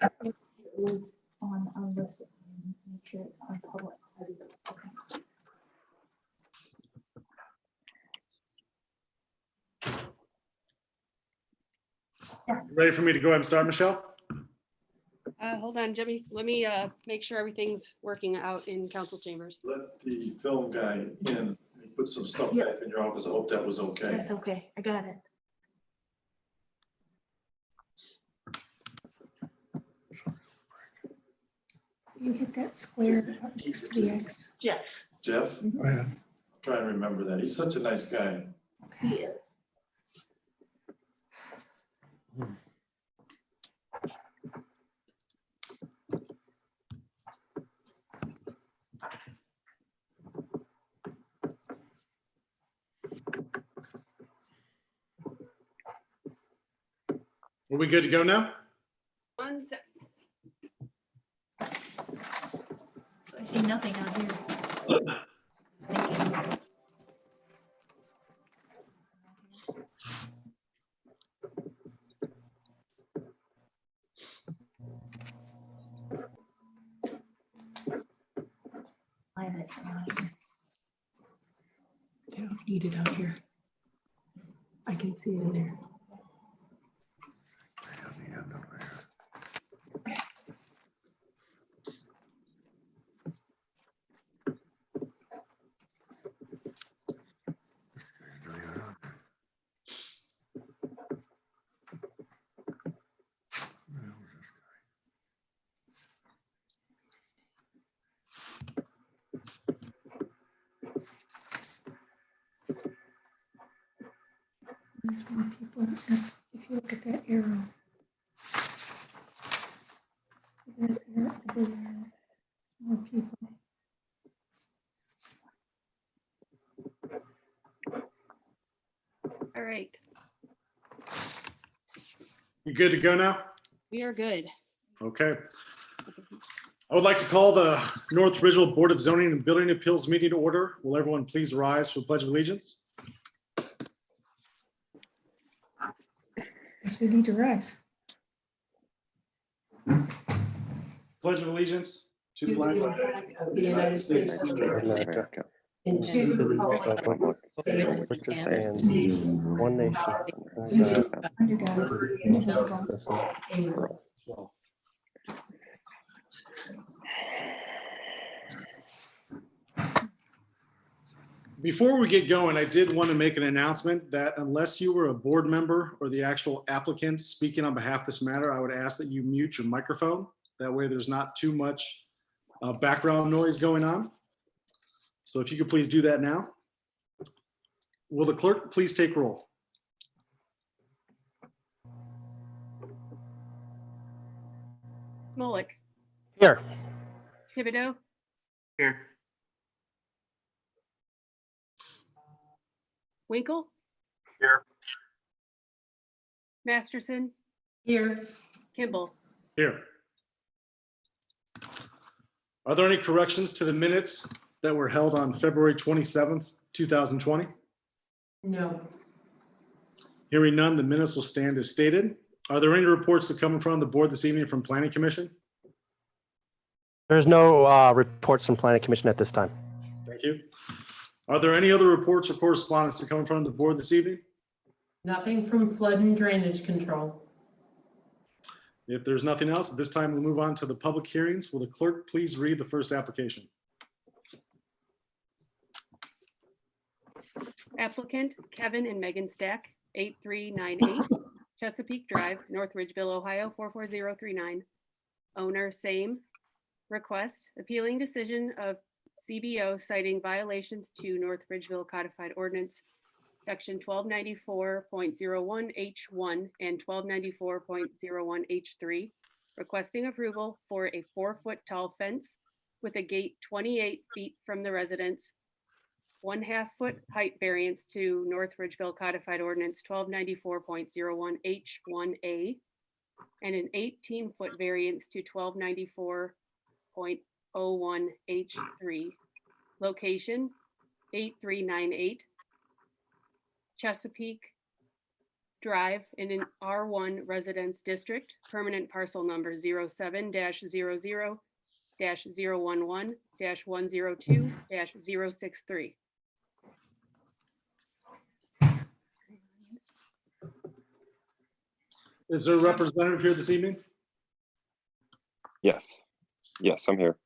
It was on our list. Make sure it's on public. Ready for me to go ahead and start, Michelle? Hold on, Jimmy. Let me make sure everything's working out in council chambers. Let the film guy in, he put some stuff Yep. back in your office, I hope that was okay. That's okay. I got it. You hit that square next to the X. Jeff. Jeff, try and remember that, he's such a nice guy. He is. Are we good to go now? 1 sec. I see nothing out here. Thinking. I have it out here. I don't need it out here. I can see it in there. There's more people. If you look at that arrow. That arrow there, more people. All right, You good to go now? we are good. Okay. I would like to call the North Ridgeville Board of Zoning and Building Appeals meeting to order. Will everyone please rise for the Pledge of Allegiance? Guess we need to rise. Pledge of Allegiance to the flag. Of the United States of America, and to the republic Which is and one nation. under God, Under God, indivisible. Amen. Before we get going, I did want to make an announcement that unless you were a board member or the actual applicant speaking on behalf of this matter, I would ask that you mute your microphone. That way there's not too much background noise going on. So if you could please do that now. Will the clerk please take roll? Smolik, Here. Thibodeau, Here. Winkle. Here. Masterson, Here, Kimball. Here. Are there any corrections to the minutes that were held on February 27th, 2020? no, Hearing none, the minutes will stand as stated. Are there any reports that come in front of the board this evening from Planning Commission? There's no reports from Planning Commission at this time. Thank you. Are there any other reports or correspondence to come in front of the board this evening? nothing from flood and drainage control. If there's nothing else, at this time we'll move on to the public hearings. Will the clerk please read the first application? Applicant Kevin and Megan Stack, 8398 Chesapeake Drive, North Ridgeville, Ohio, 44039. Owner same. Request appealing decision of CBO citing violations to North Ridgeville Codified Ordinance, Section 1294.01H1 and 1294.01H3, requesting approval for a 4-foot tall fence with a gate 28 feet from the residence, 1/2 foot height variance to North Ridgeville Codified Ordinance 1294.01H1A, and an 18-foot variance to 1294.01H3. Location 8398 Chesapeake Drive in an R1 Residence District, permanent parcel number 07-00-011-102-063. Is there a representative here this evening? Yes. Yes, I'm here.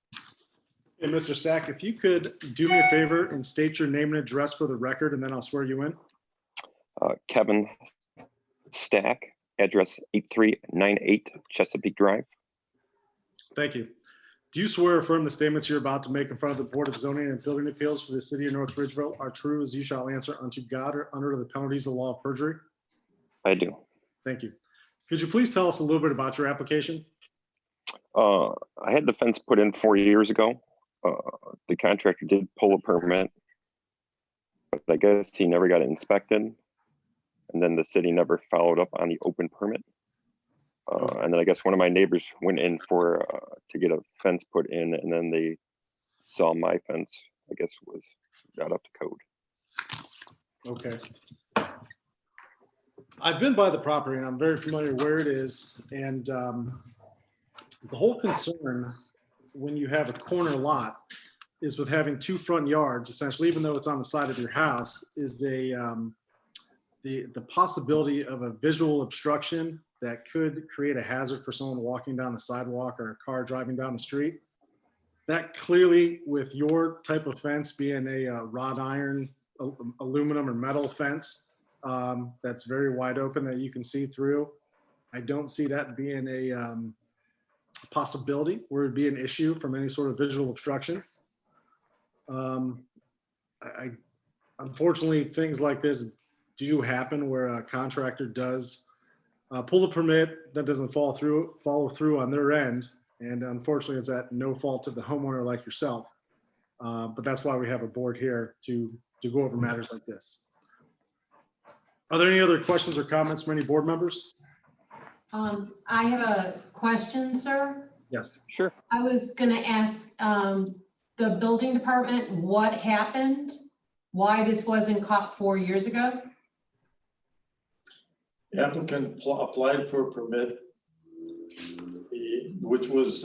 Hey, Mr. Stack, if you could do me a favor and state your name and address for the record, and then I'll swear you in. Kevin Stack, address 8398 Chesapeake Drive. Thank you. Do you swear or affirm the statements you're about to make in front of the Board of Zoning and Building Appeals for the City of North Ridgeville are true as you shall answer unto God or under the penalties of the law of perjury? I do. Thank you. Could you please tell us a little bit about your application? I had the fence put in 4 years ago. The contractor did pull a permit, but I guess he never got it inspected. And then the city never followed up on the open permit. And then I guess one of my neighbors went in for to get a fence put in, and then they saw my fence, I guess was not up to code. Okay. I've been by the property and I'm very familiar where it is. And the whole concern when you have a corner lot is with having two front yards, essentially, even though it's on the side of your house, is the possibility of a visual obstruction that could create a hazard for someone walking down the sidewalk or a car driving down the street. That clearly, with your type of fence being a wrought iron, aluminum or metal fence, that's very wide open that you can see through, I don't see that being a possibility where it'd be an issue from any sort of visual obstruction. Unfortunately, things like this do happen where a contractor does pull the permit that doesn't follow through on their end. And unfortunately, it's at no fault of the homeowner like yourself. But that's why we have a board here to go over matters like this. Are there any other questions or comments from any board members? I have a question, sir. Yes. Sure. I was gonna ask the building department what happened, why this wasn't caught 4 years ago? The applicant applied for a permit, which was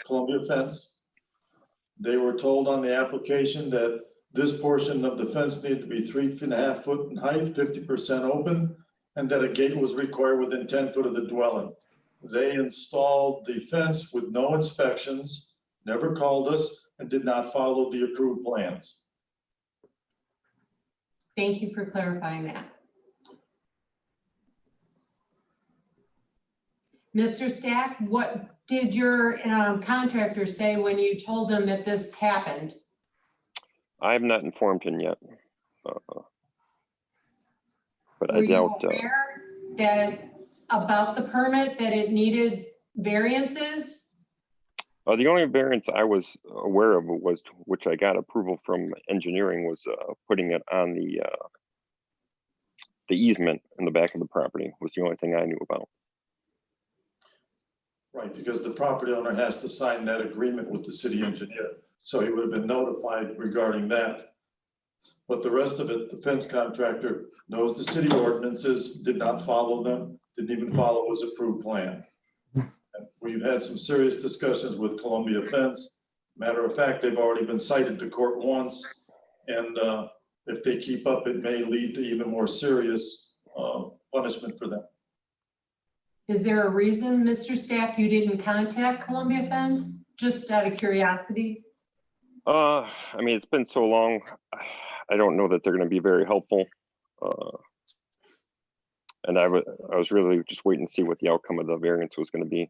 Columbia fence. They were told on the application that this portion of the fence needed to be 3.5 feet in height, 50% open, and that a gate was required within 10 foot of the dwelling. They installed the fence with no inspections, never called us, and did not follow the approved plans. Thank you for clarifying that. Mr. Stack, what did your contractor say when you told them that this happened? I have not informed him yet. But Were I you doubt. aware that about the permit, that it needed variances? The only variance I was aware of was, which I got approval from engineering, was putting it on the easement in the back of the property was the only thing I knew about. Right, because the property owner has to sign that agreement with the city engineer. So he would have been notified regarding that. But the rest of it, the fence contractor knows the city ordinances, did not follow them, didn't even follow his approved plan. And we've had some serious discussions with Columbia Fence. Matter of fact, they've already been cited to court once. And if they keep up, it may lead to even more serious punishment for them. Is there a reason, Mr. Stack, you didn't contact Columbia Fence? Just out of curiosity? I mean, it's been so long. I don't know that they're going to be very helpful. And I was really just waiting to see what the outcome of the variance was going to be.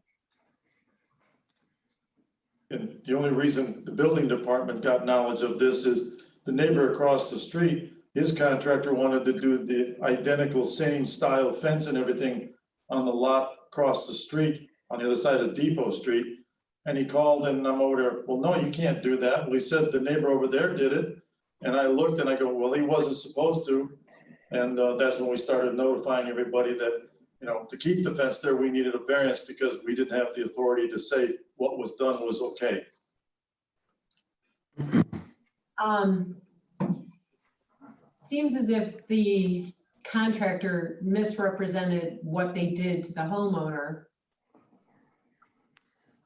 And the only reason the building department got knowledge of this is the neighbor across the street, his contractor wanted to do the identical same style fence and everything on the lot across the street on the other side of Depot Street. And he called and I'm over there, well, no, you can't do that. We said the neighbor over there did it. And I looked and I go, well, he wasn't supposed to. And that's when we started notifying everybody that, you know, to keep the fence there, we needed a variance because we didn't have the authority to say what was done was okay. Seems as if the contractor misrepresented what they did to the homeowner.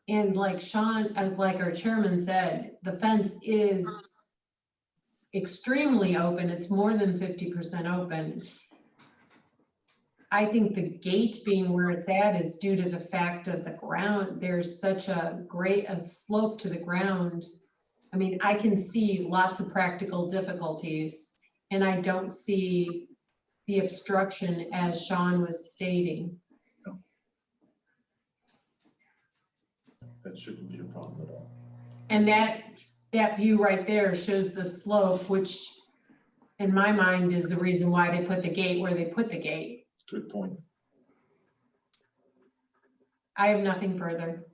And like Sean, like our chairman said, the fence is extremely open. It's more than 50% open. I think the gate being where it's at is due to the fact of the ground. There's such a slope to the ground. I mean, I can see lots of practical difficulties, and I don't see the obstruction as Sean was stating. That shouldn't be a problem at all. And that view right there shows the slope, which in my mind is the reason why they put the gate where they put the gate. Good point. I have nothing further.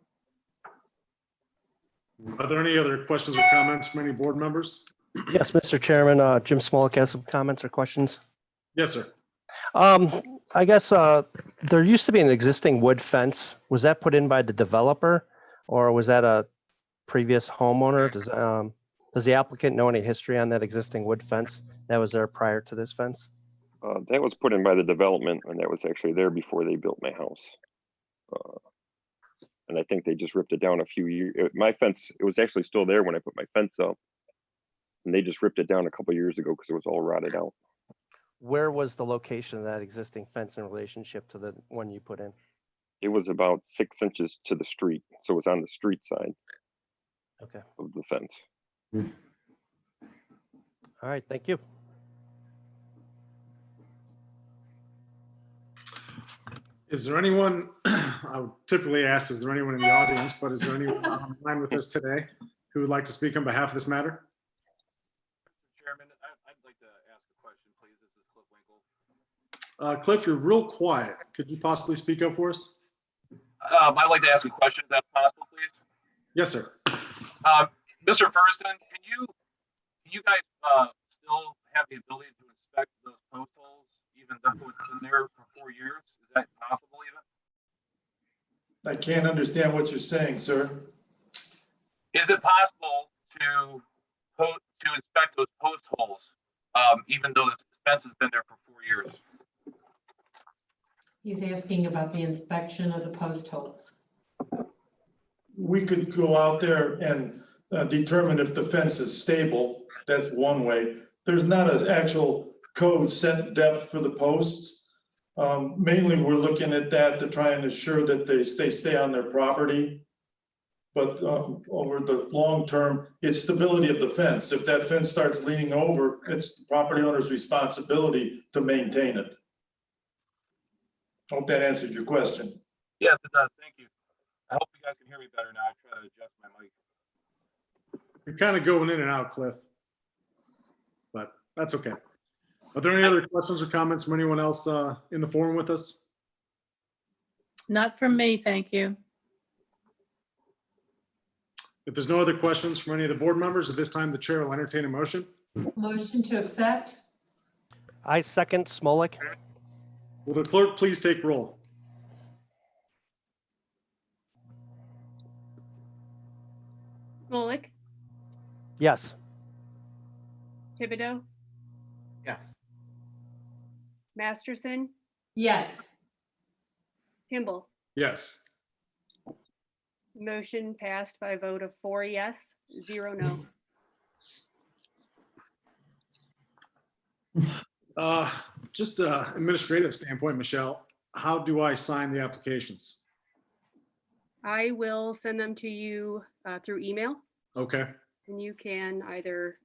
Are there any other questions or comments from any board members? Yes, Mr. Chairman, Jim Smolik has some comments or questions. Yes, sir. I guess there used to be an existing wood fence. Was that put in by the developer or was that a previous homeowner? Does the applicant know any history on that existing wood fence that was there prior to this fence? That was put in by the development, and that was actually there before they built my house. And I think they just ripped it down a few years. My fence, it was actually still there when I put my fence up. And they just ripped it down a couple years ago because it was all rotted out. Where was the location of that existing fence in relationship to the one you put in? It was about 6 inches to the street. So it was on the street side Okay. of the fence. All right, thank you. Is there anyone, I would typically ask, is there anyone in the audience, but is there anyone online with us today who would like to speak on behalf of this matter? Chairman, I'd like to ask a question, please. This is Cliff Winkle. Cliff, you're real quiet. Could you possibly speak up for us? I'd like to ask a question, if that's possible, please. Yes, sir. Mr. Ferguson, can you guys still have the ability to inspect those post holes, even though it's been there for 4 years? Is that possible even? I can't understand what you're saying, sir. Is it possible to inspect those post holes, even though the fence has been there for 4 years? He's asking about the inspection of the post holes. We could go out there and determine if the fence is stable. That's one way. There's not an actual code set depth for the posts. Mainly, we're looking at that to try and assure that they stay on their property. But over the long term, it's stability of the fence. If that fence starts leaning over, it's the property owner's responsibility to maintain it. Hope that answered your question. Yes, it does. Thank you. I hope you guys can hear me better now. I try to adjust my mic. You're kind of going in and out, Cliff. But that's okay. Are there any other questions or comments from anyone else in the forum with us? Not from me, thank you. If there's no other questions from any of the board members, at this time, the chair will entertain a motion. Motion to accept? I second Smolik. Will the clerk please take roll? Smolik, Yes. Thibodeau, Yes. Masterson, Yes. Kimball. Yes. Motion passed by a vote of 4 yes, 0 no. Just administrative standpoint, Michelle, how do I sign the applications? I will send them to you through email, Okay, and you can either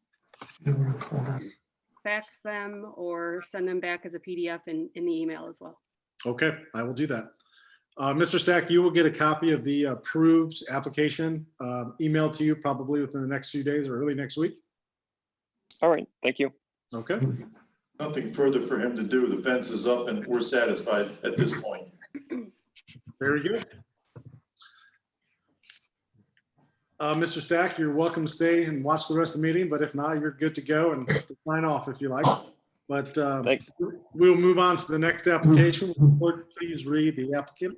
fax them or send them back as a PDF in the email as well. okay, I will do that. Mr. Stack, you will get a copy of the approved application emailed to you probably within the next few days or early next week. All right, thank you. Okay, Nothing further for him to do. The fence is up and we're satisfied at this point. very good. Mr. Stack, you're welcome to stay and watch the rest of the meeting, but if not, you're good to go and to sign off if you like. But Thanks. we'll move on to the next application. Will the clerk please read the applicant?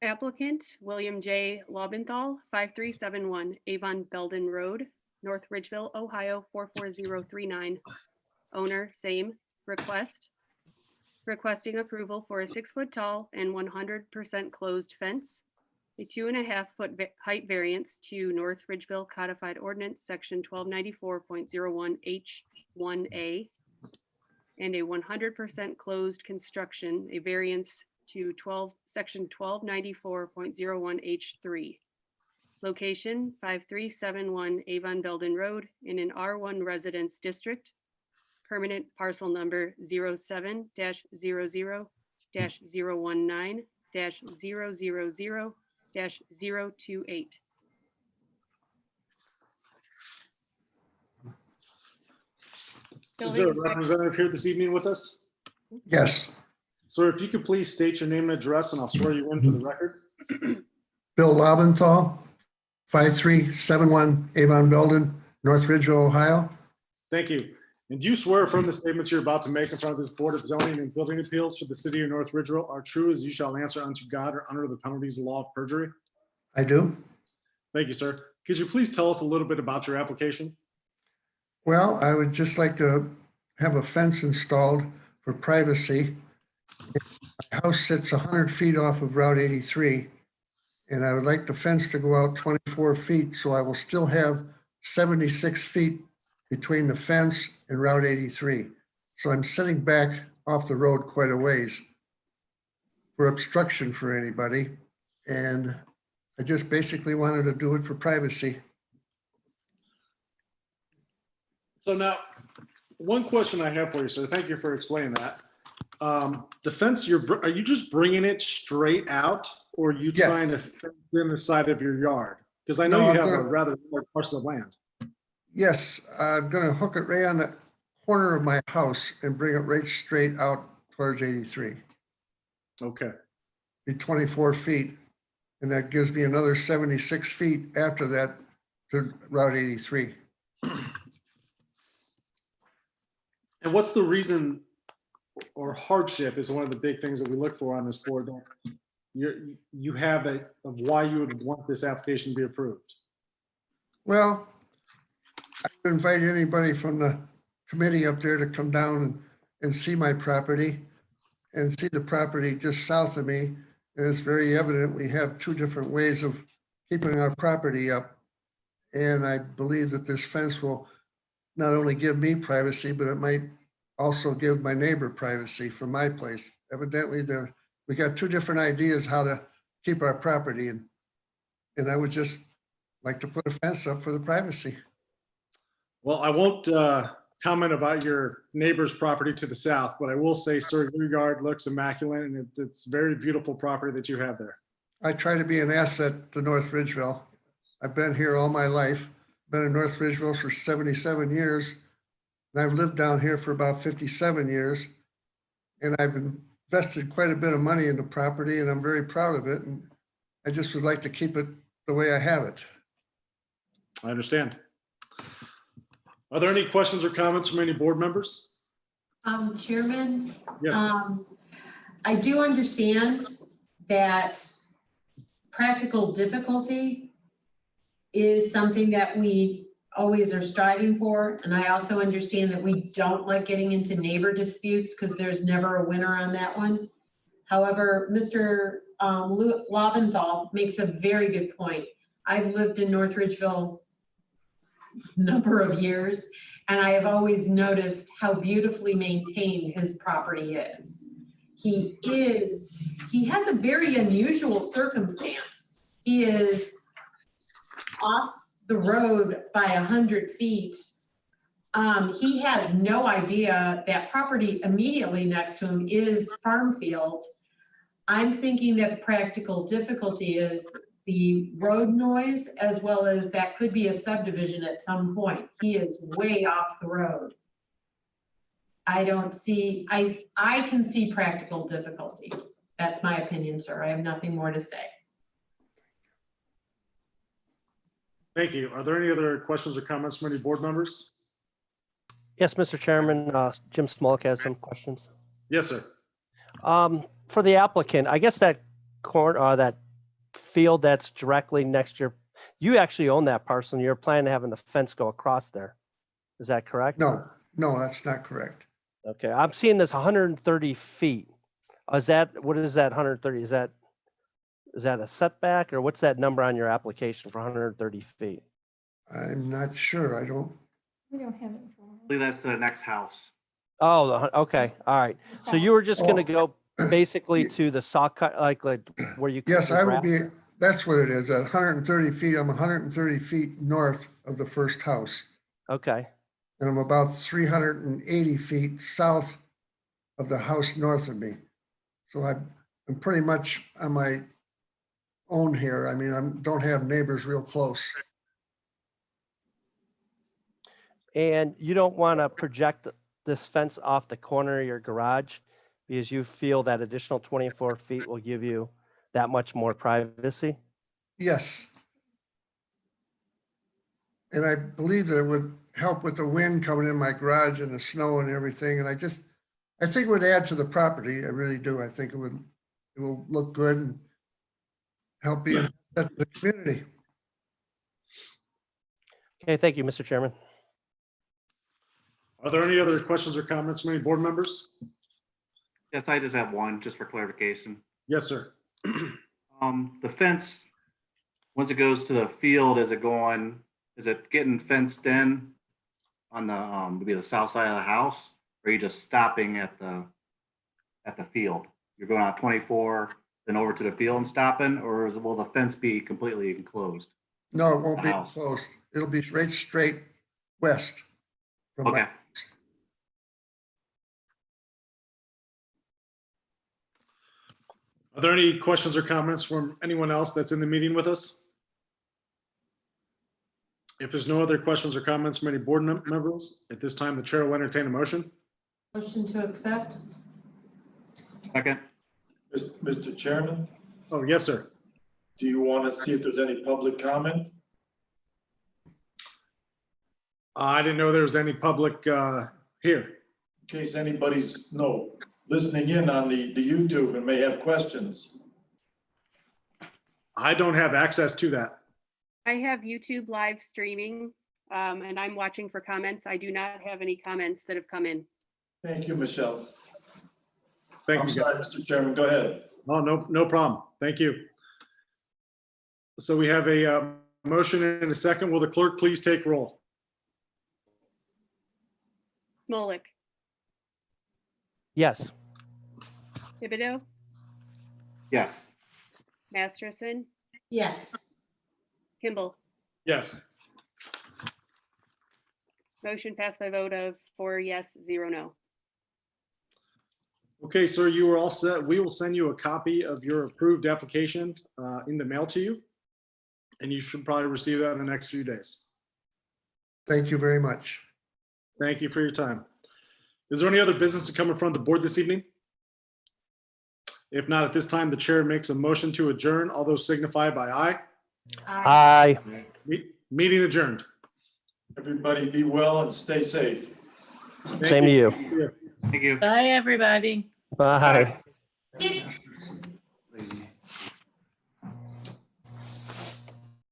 Applicant, William J. Lobenthal, 5371 Avon Belden Road, North Ridgeville, Ohio, 44039. Owner, same. Request. Requesting approval for a 6-foot tall and 100% closed fence, a 2.5-foot height variance to North Ridgeville Codified Ordinance, Section 1294.01H1A, and a 100% closed construction, a variance to Section 1294.01H3. Location 5371 Avon Belden Road in an R1 Residence District. Permanent parcel number 07-00-019-000-028. Is there a representative here this evening with us? Yes, Sir, if you could please state your name and address, and I'll swear you in for the record. Bill Lobenthal, 5371 Avon Belden, North Ridgeville, Ohio. Thank you. And do you swear from the statements you're about to make in front of this Board of Zoning and Building Appeals for the city of North Ridgeville are true as you shall answer unto God or under the penalties of the law of perjury? I do. Thank you, sir. Could you please tell us a little bit about your application? Well, I would just like to have a fence installed for privacy. My house sits 100 feet off of Route 83, and I would like the fence to go out 24 feet, so I will still have 76 feet between the fence and Route 83. So I'm sitting back off the road quite a ways for obstruction for anybody. And I just basically wanted to do it for privacy. So now, one question I have for you, sir. Thank you for explaining that. The fence, are you just bringing it straight out, or are you Yes. trying to fence in the side of your yard? Because I know No, you I'm have a gonna- rather large parcel of land. Yes, I'm gonna hook it right on the corner of my house and bring it right straight out towards 83. Okay. Be 24 feet. And that gives me another 76 feet after that to Route 83. And what's the reason or hardship is one of the big things that we look for on this board that you have that of why you would want this application to be approved? Well, I would invite anybody from the committee up there to come down and see my property and see the property just south of me. And it's very evident we have two different ways of keeping our property up. And I believe that this fence will not only give me privacy, but it might also give my neighbor privacy from my place. Evidently, we got two different ideas how to keep our property, and I would just like to put a fence up for the privacy. Well, I won't comment about your neighbor's property to the south, but I will say, sir, your yard looks immaculate, and it's very beautiful property that you have there. I try to be an asset to North Ridgeville. I've been here all my life, been in North Ridgeville for 77 years. And I've lived down here for about 57 years. And I've invested quite a bit of money in the property, and I'm very proud of it. And I just would like to keep it the way I have it. I understand. Are there any questions or comments from any board members? Chairman, Yes. I do understand that practical difficulty is something that we always are striving for. And I also understand that we don't like getting into neighbor disputes because there's never a winner on that one. However, Mr. Lobenthal makes a very good point. I've lived in North Ridgeville a number of years, and I have always noticed how beautifully maintained his property is. He has a very unusual circumstance. He is off the road by 100 feet. He has no idea that property immediately next to him is farm field. I'm thinking that the practical difficulty is the road noise, as well as that could be a subdivision at some point. He is way off the road. I can see practical difficulty. That's my opinion, sir. I have nothing more to say. Thank you. Are there any other questions or comments from any board members? Yes, Mr. Chairman, Jim Smolk has some questions. Yes, sir. For the applicant, I guess that that field that's directly next to you actually own that parcel and you're planning on having the fence go across there. Is that correct? No, No, that's not correct. Okay, I'm seeing this 130 feet. Is that, what is that 130? Is that a setback or what's that number on your application for 130 feet? I'm not sure. I don't, We don't have it in front I of us. believe that's to the next house. Oh, okay, all right. So you were just gonna Oh. go basically to the saw cut, like where you. cut yes, the I would grass? be, that's what it is. At 130 feet, I'm 130 feet north of the first house. Okay, And I'm about 380 feet south of the house north of me. So I'm pretty much on my own here. I mean, I don't have neighbors real close. and you don't want to project this fence off the corner of your garage because you feel that additional 24 feet will give you that much more privacy? Yes. And I believe that it would help with the wind coming in my garage and the snow and everything. And I think it would add to the property. I really do. I think it will look good and help be the community. Okay, thank you, Mr. Chairman. Are there any other questions or comments from any board members? Yes, I just have one, just for clarification. Yes, sir. The fence, once it goes to the field, is it getting fenced in on the, maybe the south side of the house? Or are you just stopping at the field? You're going out 24, then over to the field and stopping, or will the fence be completely enclosed? No, it won't The be house. closed. It'll be right straight west. from my- Okay. Are there any questions or comments from anyone else that's in the meeting with us? If there's no other questions or comments from any board members, at this time, the chair will entertain a motion. Motion to accept? Second. Mr. Chairman, Oh, yes, sir. do you want to see if there's any public comment? I didn't know there was any public here. In case anybody's, listening in on the YouTube and may have questions. I don't have access to that. I have YouTube live streaming, and I'm watching for comments. I do not have any comments that have come in. Thank you, Michelle. Thank I'm you. sorry, Mr. Chairman, go ahead. Oh, no problem. Thank you. So we have a motion and a second. Will the clerk please take roll? Smolik, Yes. Thibodeau, Yes. Masterson, Yes. Kimball. Yes. Motion passed by vote of 4 yes, 0 no. Okay, sir, you are all set. We will send you a copy of your approved application in the mail to you. And you should probably receive that in the next few days. Thank you very much. Thank you for your time. Is there any other business to come in front of the board this evening? If not, at this time, the chair makes a motion to adjourn. All those signify by aye. Aye. Meeting adjourned. Everybody be well and stay safe. Thank Same to you. Thank you. Bye, everybody. Bye. It